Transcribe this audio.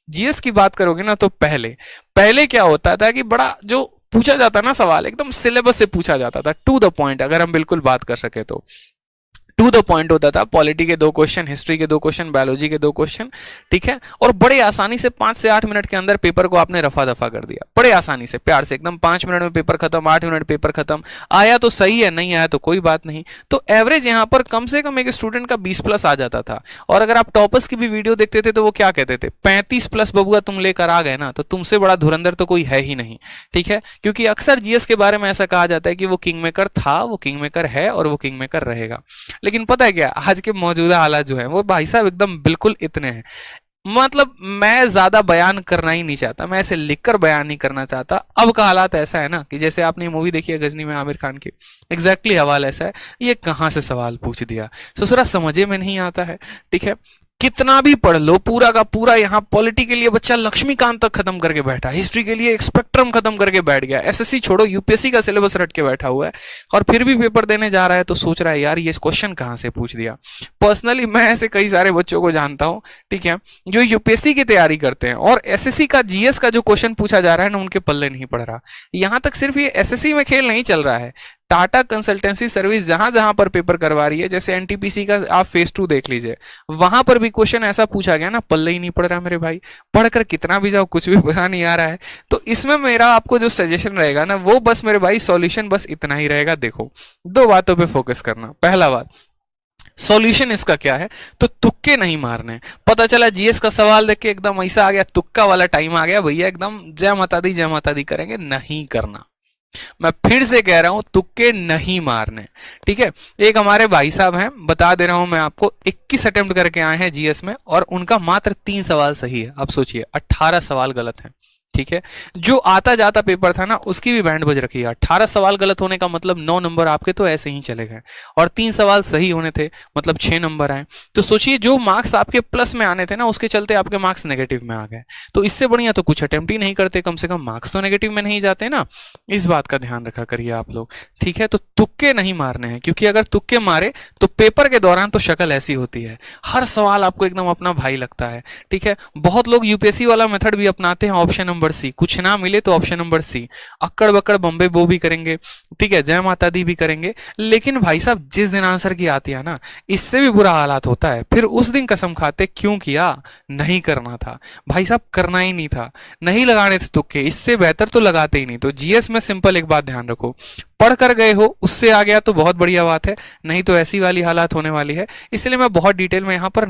GS की बात करोगे ना, तो पहले पहले क्या होता था कि बड़ा जो पूछा जाता ना सवाल, एकदम सिलेबस से पूछा जाता था, टू द पॉइंट, अगर हम बिल्कुल बात कर सके तो टू द पॉइंट होता था। पॉलिटी के 2 क्वेश्चन, हिस्ट्री के 2 क्वेश्चन, बायोलॉजी के 2 क्वेश्चन, ठीक है। और बड़े आसानी से 5 से 8 मिनट के अंदर पेपर को आपने रफा दफा कर दिया, बड़े आसानी से, प्यार से एकदम, 5 मिनट में पेपर खत्म, 8 मिनट पेपर खत्म। आया तो सही है, नहीं आया तो कोई बात नहीं। तो एवरेज यहाँ पर कम से कम एक स्टूडेंट का 20 प्लस आ जाता था। और अगर आप टॉपर्स की भी वीडियो देखते थे तो वो क्या कहते थे, 35 प्लस बबुआ तुम लेकर आ गए ना, तो तुमसे बड़ा धुरंधर तो कोई है ही नहीं, ठीक है। क्योंकि अक्सर जीएस के बारे में ऐसा कहा जाता है कि वो किंग मेकर था, वो किंग मेकर है, और वो किंग मेकर रहेगा। लेकिन पता है क्या, आज के मौजूदा हालात जो हैं वो भाई साहब एकदम बिल्कुल इतने हैं। मतलब मैं ज्यादा बयान करना ही नहीं चाहता, मैं ऐसे लिखकर बयान नहीं करना चाहता। अब का हालात ऐसा है ना कि जैसे आपने ये मूवी देखी है गजनी में आमिर खान की, एग्जैक्टली हवाल ऐसा है। ये कहाँ से सवाल पूछ दिया, ससुरा समझे में नहीं आता है, ठीक है। कितना भी पढ़ लो, पूरा का पूरा यहाँ पॉलिटी के लिए बच्चा लक्ष्मीकांत तक खत्म करके बैठा, हिस्ट्री के लिए एक स्पेक्ट्रम खत्म करके बैठ गया, एसएससी छोड़ो यूपीएससी का सिलेबस रट के बैठा हुआ है, और फिर भी पेपर देने जा रहा है तो सोच रहा है यार ये क्वेश्चन कहाँ से पूछ दिया। पर्सनली मैं ऐसे कई सारे बच्चों को जानता हूँ, ठीक है, जो यूपीएससी की तैयारी करते हैं और एसएससी का जीएस का जो क्वेश्चन पूछा जा रहा है ना, उनके पल्ले नहीं पड़ रहा। यहाँ तक सिर्फ ये एसएससी में खेल नहीं चल रहा है, टाटा कंसल्टेंसी सर्विस जहां जहां पर पेपर करवा रही है, जैसे एनटीपीसी का आप फेज 2 देख लीजिए, वहां पर भी क्वेश्चन ऐसा पूछा गया ना, पल्ले ही नहीं पड़ रहा मेरे भाई, पढ़कर कितना भी जाओ कुछ भी पता नहीं आ रहा है। तो इसमें मेरा आपको जो सजेशन रहेगा ना, वो बस मेरे भाई सॉल्यूशन बस इतना ही रहेगा। देखो, 2 बातों पे फोकस करना। पहला बात, सॉल्यूशन इसका क्या है, तो तुक्के नहीं मारने। पता चला जीएस का सवाल देख के एकदम ऐसा आ गया, तुक्का वाला टाइम आ गया भैया, एकदम जय माता दी करेंगे, नहीं करना। मैं फिर से कह रहा हूं, तुक्के नहीं मारने, ठीक है। एक हमारे भाई साहब हैं, बता दे रहा हूं मैं आपको, 21 अटेम्प्ट करके आए हैं जीएस में, और उनका मात्र 3 सवाल सही है। अब सोचिए 18 सवाल गलत हैं, ठीक है। जो आता जाता पेपर था ना, उसकी भी बैंड बज रखी है। 18 सवाल गलत होने का मतलब 9 नंबर आपके तो ऐसे ही चले गए, और 3 सवाल सही होने थे मतलब 6 नंबर आए। तो सोचिए, जो मार्क्स आपके प्लस में आने थे ना, उसके चलते आपके मार्क्स नेगेटिव में आ गए। तो इससे बढ़िया तो कुछ अटेम्प्ट ही नहीं करते, कम से कम मार्क्स तो नेगेटिव में नहीं जाते ना। इस बात का ध्यान रखा करिए आप लोग, ठीक है। तो तुक्के नहीं मारने हैं, क्योंकि अगर तुक्के मारे तो पेपर के दौरान तो शक्ल ऐसी होती है, हर सवाल आपको एकदम अपना भाई लगता है, ठीक है। बहुत लोग यूपीएससी वाला मेथड भी अपनाते हैं, ऑप्शन नंबर सी, कुछ ना मिले तो ऑप्शन नंबर सी, अक्कड़ बक्कड़ बम्बे बो भी करेंगे, ठीक है, जय माता दी भी करेंगे। लेकिन भाई साहब जिस दिन आंसर की आती है ना, इससे भी बुरा हालात होता है। फिर उस दिन कसम खाते, क्यों किया, नहीं करना था भाई साहब, करना ही नहीं था, नहीं लगाने थे तुक्के, इससे बेहतर तो लगाते ही नहीं। तो जीएस में सिंपल एक बात ध्यान रखो, पढ़ कर गए हो, उससे आ गया तो बहुत बढ़िया बात है, नहीं तो ऐसी वाली हालात होने वाली है। इसलिए मैं बहुत डिटेल में यहाँ पर